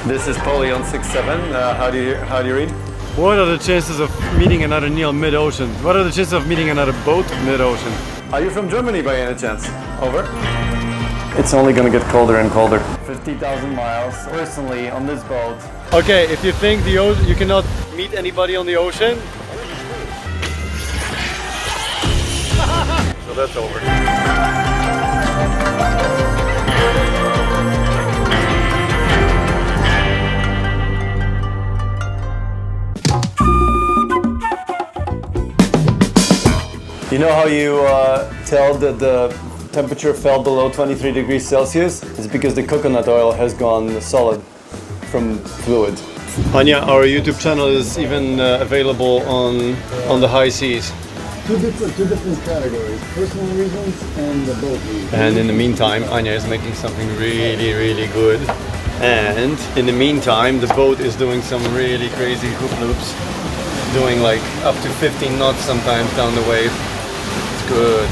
This is Polly on 6-7. How do you read? What are the chances of meeting another Neil mid-ocean? What are the chances of meeting another boat mid-ocean? Are you from Germany by any chance? Over. It's only gonna get colder and colder. 50,000 miles personally on this boat. Okay, if you think you cannot meet anybody on the ocean, so that's over. You know how you tell that the temperature fell below 23 degrees Celsius? It's because the coconut oil has gone solid from fluid. Ania, our YouTube channel is even available on the high seas. Two different categories, personal reasons and the boat reasons. And in the meantime, Ania is making something really, really good. And in the meantime, the boat is doing some really crazy hoop loops, doing like up to 15 knots sometimes down the wave. It's good.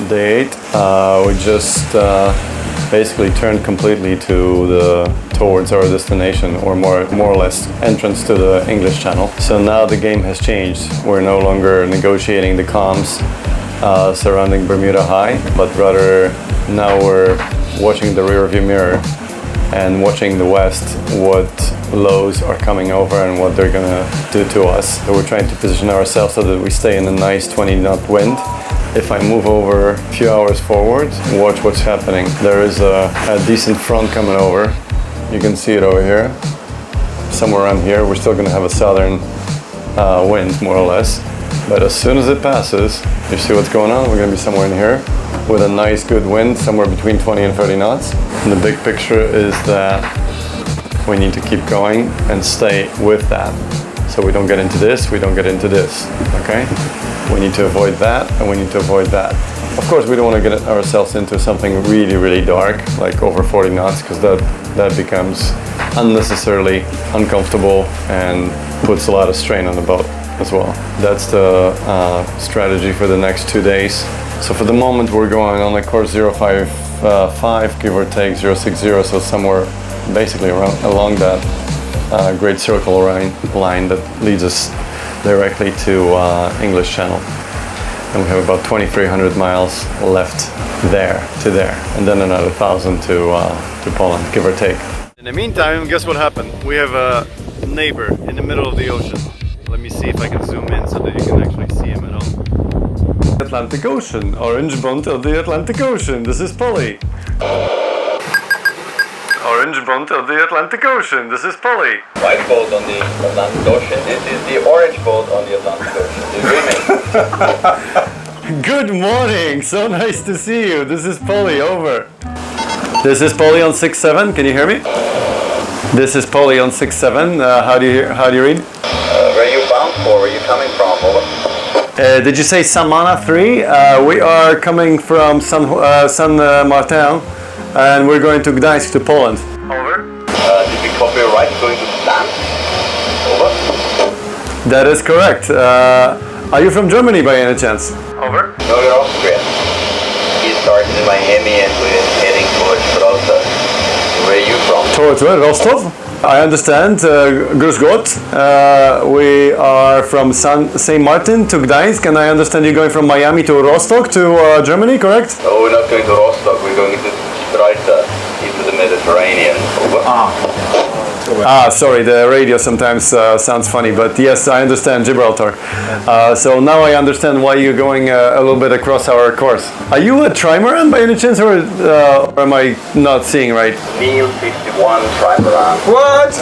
Day 8, we just basically turned completely towards our destination, or more or less entrance to the English Channel. So now the game has changed. We're no longer negotiating the comms surrounding Bermuda High, but rather now we're watching the rear view mirror and watching the west, what lows are coming over and what they're gonna do to us. So we're trying to position ourselves so that we stay in a nice 20-knot wind. If I move over a few hours forward, watch what's happening. There is a decent front coming over. You can see it over here. Somewhere around here, we're still gonna have a southern wind, more or less. But as soon as it passes, you see what's going on? We're gonna be somewhere in here with a nice good wind, somewhere between 20 and 30 knots. And the big picture is that we need to keep going and stay with that. So we don't get into this, we don't get into this, okay? We need to avoid that, and we need to avoid that. Of course, we don't want to get ourselves into something really, really dark, like over 40 knots, because that becomes unnecessarily uncomfortable and puts a lot of strain on the boat as well. That's the strategy for the next 2 days. So for the moment, we're going on a course 055, give or take 060, so somewhere basically along that great circle line that leads us directly to English Channel. And we have about 2,300 miles left there, and then another 1,000 to Poland, give or take. In the meantime, guess what happened? We have a neighbor in the middle of the ocean. Let me see if I can zoom in so that you can actually see him at all. Atlantic Ocean, orange boat of the Atlantic Ocean. This is Polly. Orange boat of the Atlantic Ocean. This is Polly. White boat on the Atlantic Ocean. This is the orange boat on the Atlantic Ocean. Do you hear me? Good morning. So nice to see you. This is Polly. Over. This is Polly on 6-7. Can you hear me? This is Polly on 6-7. How do you read? Where are you bound for? Where are you coming from? Over. Did you say Samana 3? We are coming from San Martin, and we're going to Gdańsk to Poland. Over. Did we copy right going to Gdańsk? Over. That is correct. Are you from Germany by any chance? Over. No, you're Austrian. We started in Miami and we're heading towards Wrocław. Where are you from? Towards where? Rostov? I understand. Grüß Gott. We are from St. Martin to Gdańsk, and I understand you're going from Miami to Rostock to Germany, correct? No, we're not going to Rostock. We're going to Transat into the Mediterranean. Over. Sorry, the radio sometimes sounds funny, but yes, I understand Gibraltar. So now I understand why you're going a little bit across our course. Are you a Trimaran by any chance, or am I not seeing right? Neil 51 Trimaran. What?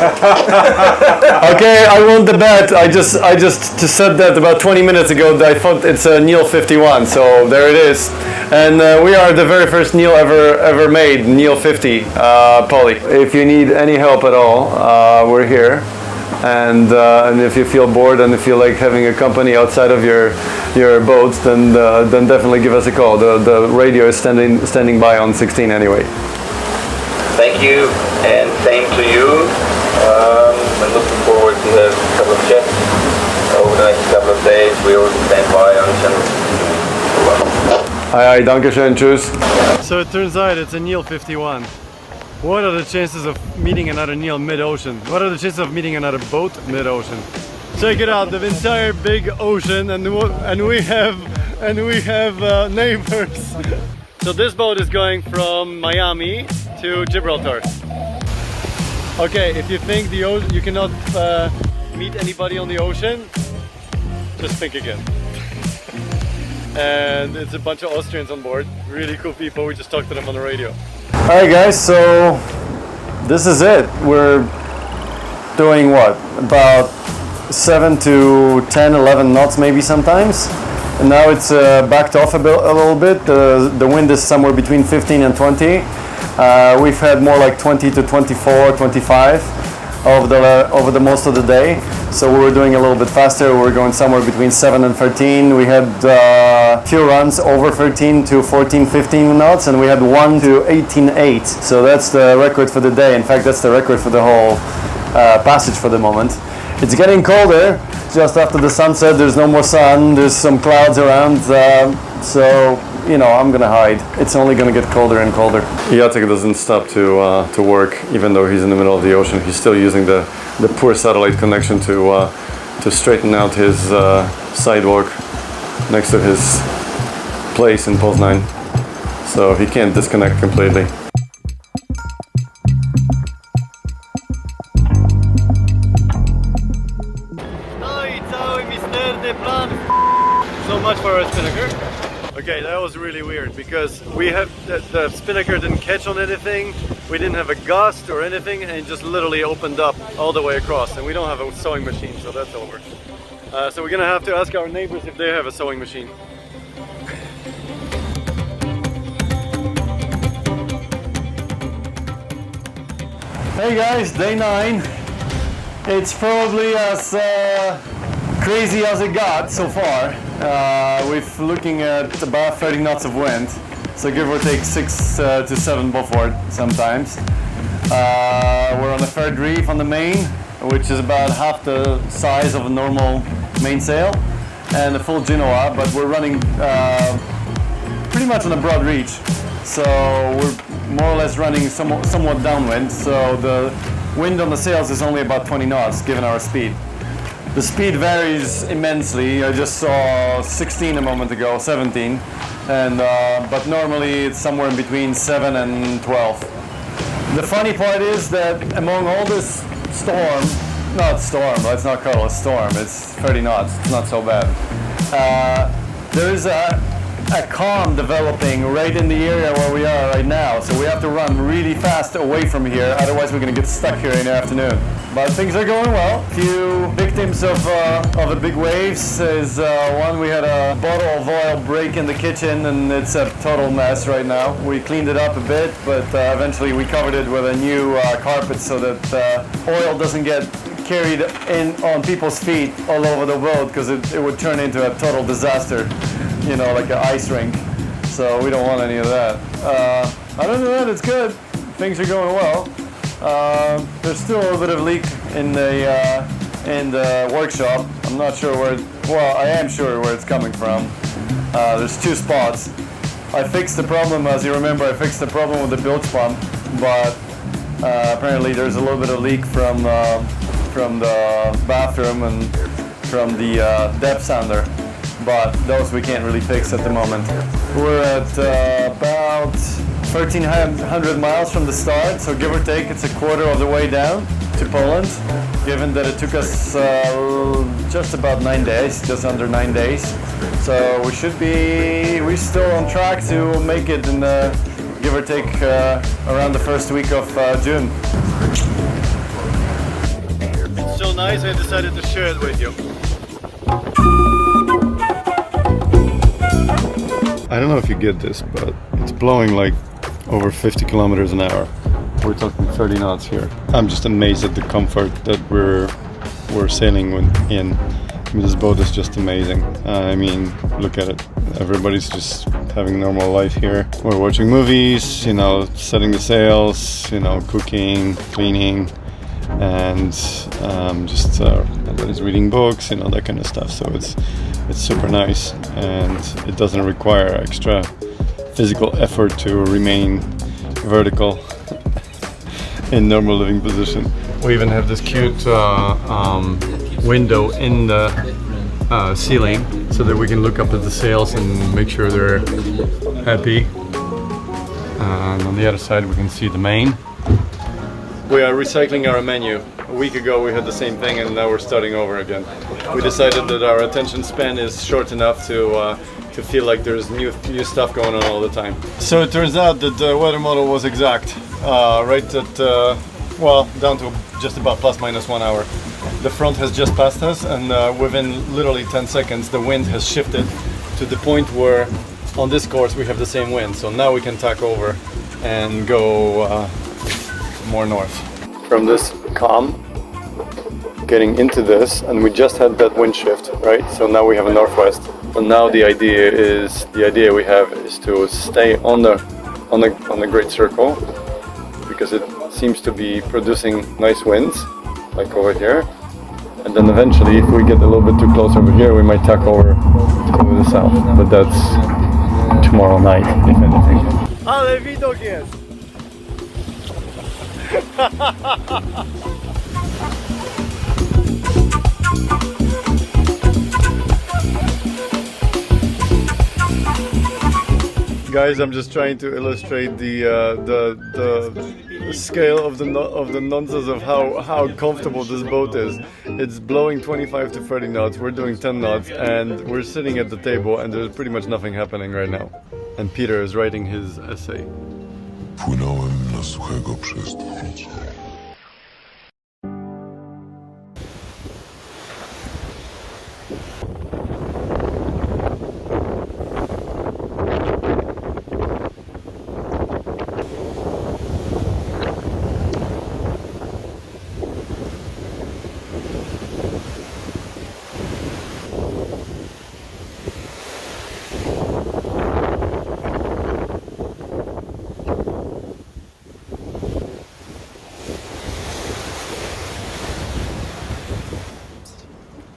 Okay, I won the bet. I just said that about 20 minutes ago. I thought it's a Neil 51, so there it is. And we are the very first Neil ever made, Neil 50, Polly. If you need any help at all, we're here. And if you feel bored and if you like having a company outside of your boats, then definitely give us a call. The radio is standing by on 16 anyway. Thank you, and same to you. I'm looking forward to have a couple of chats over the next couple of days. We will stand by on channel. Hi, danke schön, tschüss. So it turns out it's a Neil 51. What are the chances of meeting another Neil mid-ocean? What are the chances of meeting another boat mid-ocean? Check it out, the entire big ocean, and we have neighbors. So this boat is going from Miami to Gibraltar. Okay, if you think you cannot meet anybody on the ocean, just think again. And it's a bunch of Austrians on board, really cool people. We just talked to them on the radio. Alright guys, so this is it. We're doing what? About 7 to 10, 11 knots maybe sometimes. And now it's backed off a little bit. The wind is somewhere between 15 and 20. We've had more like 20 to 24, 25 over the most of the day. So we were doing a little bit faster. We were going somewhere between 7 and 13. We had few runs over 13 to 14, 15 knots, and we had 1 to 18.8. So that's the record for the day. In fact, that's the record for the whole passage for the moment. It's getting colder. Just after the sunset, there's no more sun. There's some clouds around. So, you know, I'm gonna hide. It's only gonna get colder and colder. Jacek doesn't stop to work, even though he's in the middle of the ocean. He's still using the poor satellite connection to straighten out his sidewalk next to his place in Poznań. So he can't disconnect completely. So much for our spinnaker. Okay, that was really weird because we have the spinnaker didn't catch on anything. We didn't have a gust or anything, and it just literally opened up all the way across. And we don't have a sewing machine, so that's over. So we're gonna have to ask our neighbors if they have a sewing machine. Hey guys, day 9. It's probably as crazy as it got so far. We're looking at about 30 knots of wind, so give or take 6 to 7 Beaufort sometimes. We're on the third reef on the main, which is about half the size of a normal mainsail, and a full Genoa, but we're running pretty much on a broad reach. So we're more or less running somewhat downwind, so the wind on the sails is only about 20 knots given our speed. The speed varies immensely. I just saw 16 a moment ago, 17, and but normally it's somewhere in between 7 and 12. The funny part is that among all this let's not call it a storm, it's 30 knots, it's not so bad. There is a calm developing right in the area where we are right now, so we have to run really fast away from here, otherwise we're going to get stuck here in the afternoon. But things are going well. A few victims of the big waves is one, we had a bottle of oil break in the kitchen and it's a total mess right now. We cleaned it up a bit, but eventually we covered it with a new carpet so that oil doesn't get carried in on people's feet all over the boat, because it would turn into a total disaster, you know, like an ice rink. So we don't want any of that. Other than that, it's good. Things are going well. There's still a little bit of leak in the workshop. I'm not sure well, I am sure where it's coming from. There's 2 spots. I fixed the problem, as you remember, I fixed the problem with the bilge pump, but apparently there's a little bit of leak from the bathroom and from the depth sounder, but those we can't really fix at the moment. We're at about 1,300 miles from the start, so give or take it's a quarter of the way down to Poland, given that it took us just about 9 days, just under 9 days. So we're still on track to make it in give or take around the first week of June. It's so nice, I decided to share it with you. I don't know if you get this, but it's blowing like over 50 kilometers an hour. We're talking 30 knots here. I'm just amazed at the comfort that we're sailing in. I mean, this boat is just amazing. I mean, look at it. Everybody's just having normal life here. We're watching movies, you know, setting the sails, you know, cooking, cleaning, and everybody's reading books, you know, that kind of stuff. So It's super nice and it doesn't require extra physical effort to remain vertical in normal living position. We even have this cute window in the ceiling so that we can look up at the sails and make sure they're happy. And on the other side we can see the main. We are recycling our menu. A week ago we had the same thing and now we're starting over again. We decided that our attention span is short enough to feel like there's new stuff going on all the time. So it turns out that the weather model was exact, right at, well, down to just about ±1 hour. The front has just passed us and within literally 10 seconds the wind has shifted to the point where on this course we have the same wind. So now we can tack over and go more north. From this calm, getting into this, and we just had that wind shift, right? So now we have a northwest. And now the idea we have is to stay on the great circle because it seems to be producing nice winds, like over here. And then eventually, if we get a little bit too close over here, we might tack over to the south. But that's tomorrow night, if anything. Ale widok jest! Guys, I'm just trying to illustrate the scale of the nonsense of how comfortable this boat is. It's blowing 25 to 30 knots. We're doing 10 knots, and we're sitting at the table, and there's pretty much nothing happening right now. And Peter is writing his essay. Płynąłem na suchego przez Wrocław.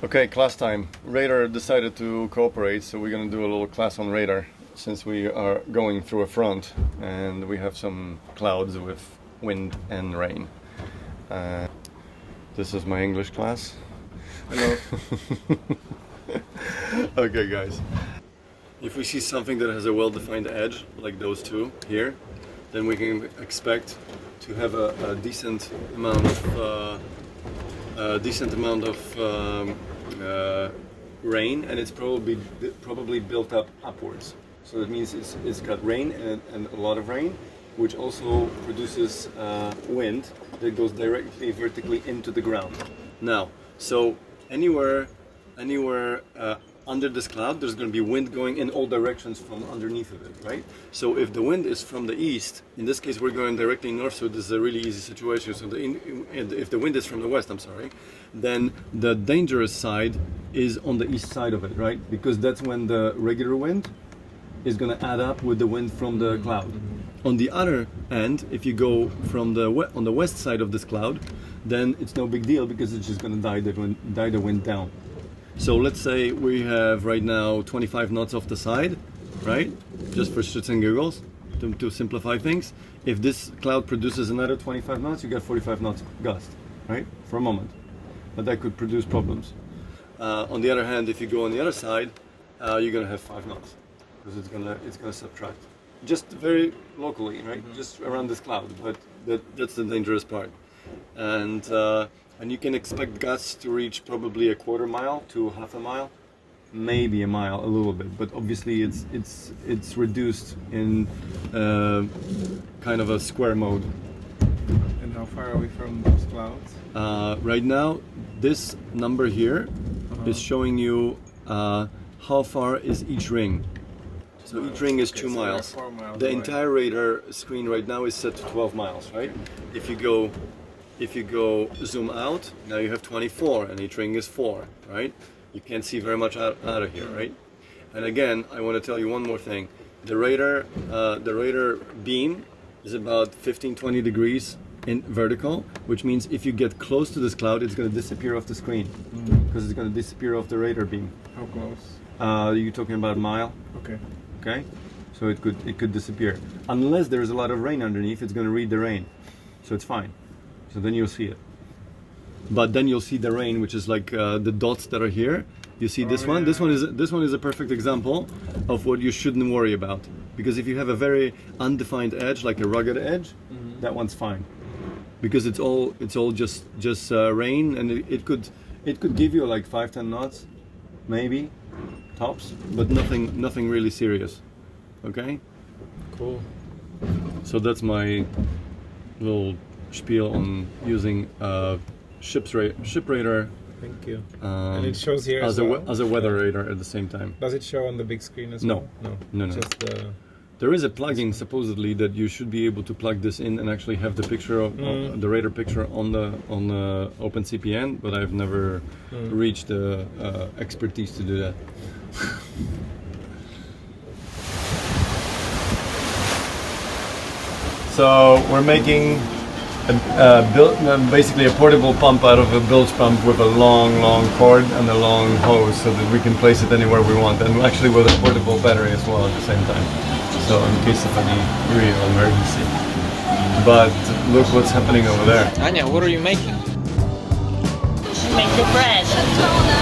Okay, class time. Radar decided to cooperate, so we're gonna do a little class on radar since we are going through a front and we have some clouds with wind and rain. This is my English class. Hello. Okay, guys. If we see something that has a well-defined edge, like those two here, then we can expect to have a decent amount of rain, and it's probably built up upwards. So that means it's got rain and a lot of rain, which also produces wind that goes directly vertically into the ground. Now, so anywhere under this cloud, there's going to be wind going in all directions from underneath of it, right? So if the wind is from the east, in this case we're going directly north, so this is a really easy situation. So if the wind is from the west, then the dangerous side is on the east side of it, right? Because that's when the regular wind is going to add up with the wind from the cloud. On the other end, if you go from on the west side of this cloud, then it's no big deal because it's just going to die the wind down. So let's say we have right now 25 knots off the side, right? Just for shits and giggles, to simplify things. If this cloud produces another 25 knots, you get 45 knots gust, right? For a moment. But that could produce problems. On the other hand, if you go on the other side, you're gonna have 5 knots because it's gonna subtract. Just very locally, right? Mm-hmm. Just around this cloud, but that's the dangerous part. And you can expect gusts to reach probably a quarter mile to half a mile, maybe a mile, a little bit. But obviously, it's reduced in kind of a square mode. And how far are we from those clouds? Right now, this number here is showing you how far is each ring. So each ring is 2 miles. 4 miles The away. entire radar screen right now is set to 12 miles, right? If you go zoom out, now you have 24 and each ring is 4, right? You can't see very much out of here, right? And again, I want to tell you one more thing. The radar beam is about 15-20 degrees in vertical, which means if you get close to this cloud, it's going to disappear off the screen. because it's going to disappear off the radar beam. How close? You're talking about a mile, Okay. okay? So it could disappear unless there's a lot of rain underneath. It's going to read the rain, so it's fine. So then you'll see it. But then you'll see the rain, which is like the dots that are here. You see this one. This one is a perfect example of what you shouldn't worry about, because if you have a very undefined edge, like a rugged edge, that one's fine, because it's all just rain, and it could give you like 5-10 knots, maybe tops, but nothing really serious. Okay. Cool. So that's my little spiel on using ship radar. Thank you. And it shows here as well? as a weather radar at the same time. Does it show on the big screen as No. well? No. Just There is a plugin supposedly that you should be able to plug this in and actually have the picture of the radar picture on the OpenCPN, but I've never reached the expertise to do that. So we're making basically a portable pump out of a bilge pump with a long cord and a long hose, so that we can place it anywhere we want, and actually with a portable battery as well at the same time, so in case of any real emergency. But look what's happening over there. Ania, what are you making? Make the bread.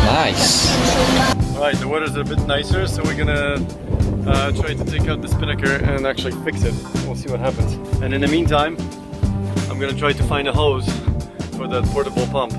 Nice. Alright, the weather's a bit nicer, so we're gonna try to take out the spinnaker and actually fix it. We'll see what happens. And in the meantime, I'm gonna try to find a hose for that portable pump.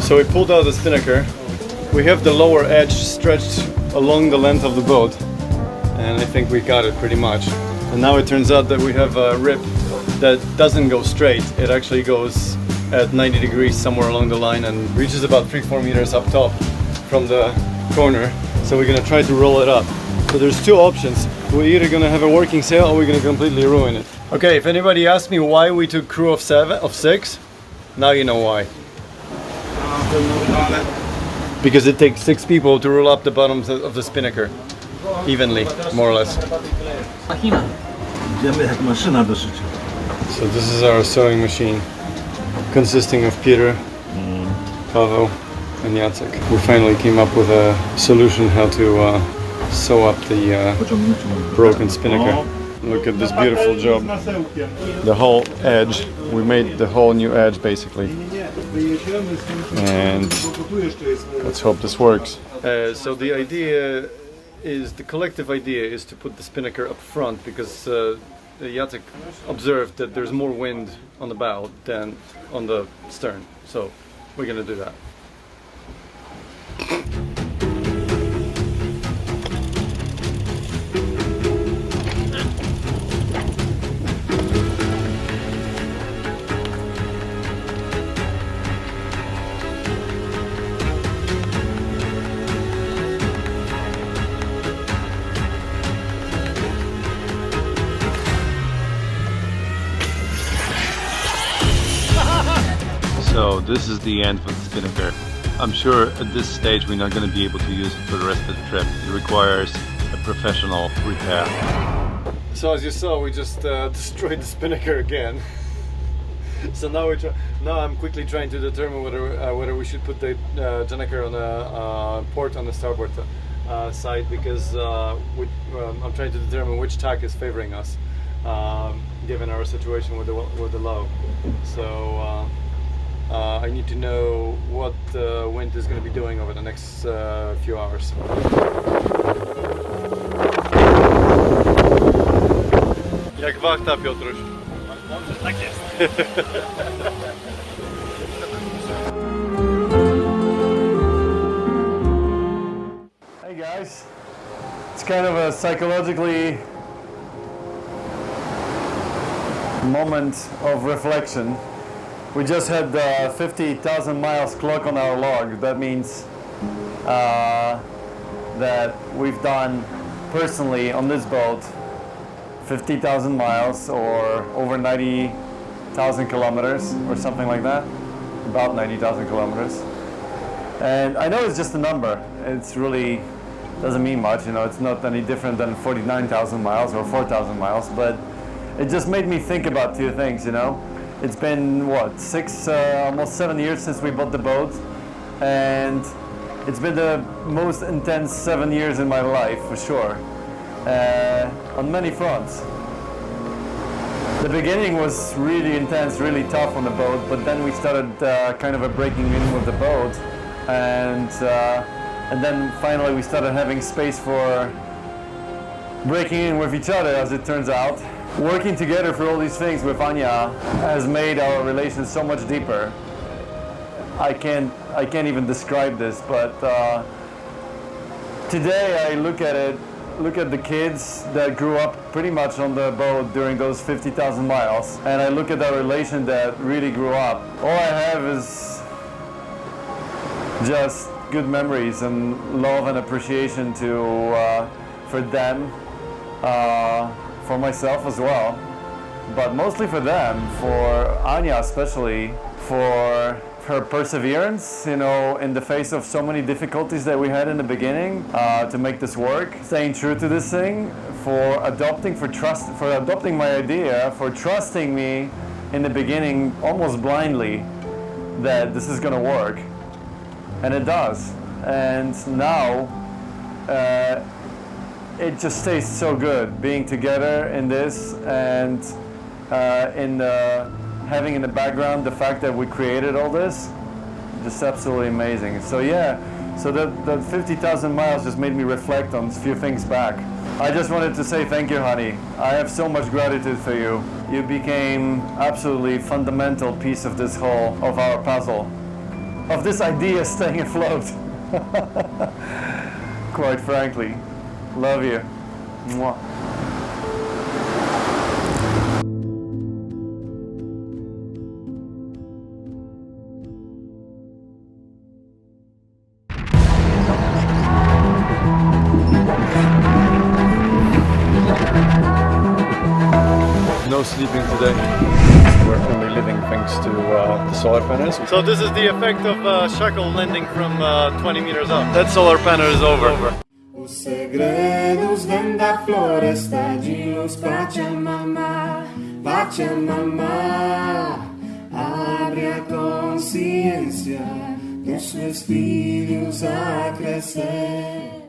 So we pulled out the spinnaker. We have the lower edge stretched along the length of the boat, and I think we got it pretty much. And now it turns out that we have a rib that doesn't go straight. It actually goes at 90 degrees somewhere along the line and reaches about 3-4 meters up top from the corner. So we're gonna try to roll it up. So there's two options. We're either gonna have a working sail or we're gonna completely ruin it. Okay, if anybody asked me why we took crew of 6, now you know why. Because it takes 6 people to roll up the bottom of the spinnaker evenly, more or less. So this is our sewing machine, consisting of Peter, Pavel, and Jacek. We finally came up with a solution how to sew up the broken spinnaker. Look at this beautiful job. The whole edge, we made the whole new edge basically. And let's hope this works. So the idea is, the collective idea is to put the spinnaker up front, because Jacek observed that there's more wind on the bow than on the stern. So we're gonna do that. So this is the end for the spinnaker. I'm sure at this stage we're not going to be able to use it for the rest of the trip. It requires a professional repair. So as you saw, we just destroyed the spinnaker again. So now I'm quickly trying to determine whether we should put the spinnaker on a port on the starboard side, because I'm trying to determine which tack is favoring us, given our situation with the low. So I need to know what the wind is going to be doing over the next few hours. Jak wachta, Piotruś? Tak jest. Hey guys, it's kind of a psychologically moment of reflection. We just had 50,000 miles clock on our log. That means that we've done personally on this boat 50,000 miles, or over 90 90,000 kilometers or something like that. About 90,000 kilometers. And I know it's just a number. It's really doesn't mean much, you know, it's not any different than 49,000 miles or 4,000 miles, but it just made me think about two things, you know. It's been, what, almost 7 years since we bought the boat, and it's been the most intense 7 years in my life, for sure, on many fronts. The beginning was really intense, really tough on the boat, but then we started kind of a breaking in with the boat, and then finally we started having space for breaking in with each other, as it turns out. Working together for all these things with Ania has made our relation so much deeper. I can't even describe this, but today I look at the kids that grew up pretty much on the boat during those 50,000 miles, and I look at our relation that really grew up. All I have is just good memories and love and appreciation for them, for myself as well, but mostly for them, for Ania especially, for her perseverance, you know, in the face of so many difficulties that we had in the beginning to make this work, staying true to this thing, for adopting my idea, for trusting me in the beginning almost blindly that this is gonna work. And it does. And now it just stays so good being together in this, and having in the background the fact that we created all this, just absolutely amazing. So yeah, so that 50,000 miles just made me reflect on a few things back. I just wanted to say thank you, honey. I have so much gratitude for you. You became absolutely fundamental piece of this whole, of our puzzle, of this idea staying afloat. Quite frankly. Love you. Mwah. No sleeping today. We're only living thanks to the solar panels. So this is the effect of shackle landing from 20 meters up. That solar panel is over. Os segredos vêm da floresta de luz, Pachamama, Pachamama. Abre a consciência dos seus filhos a crescer.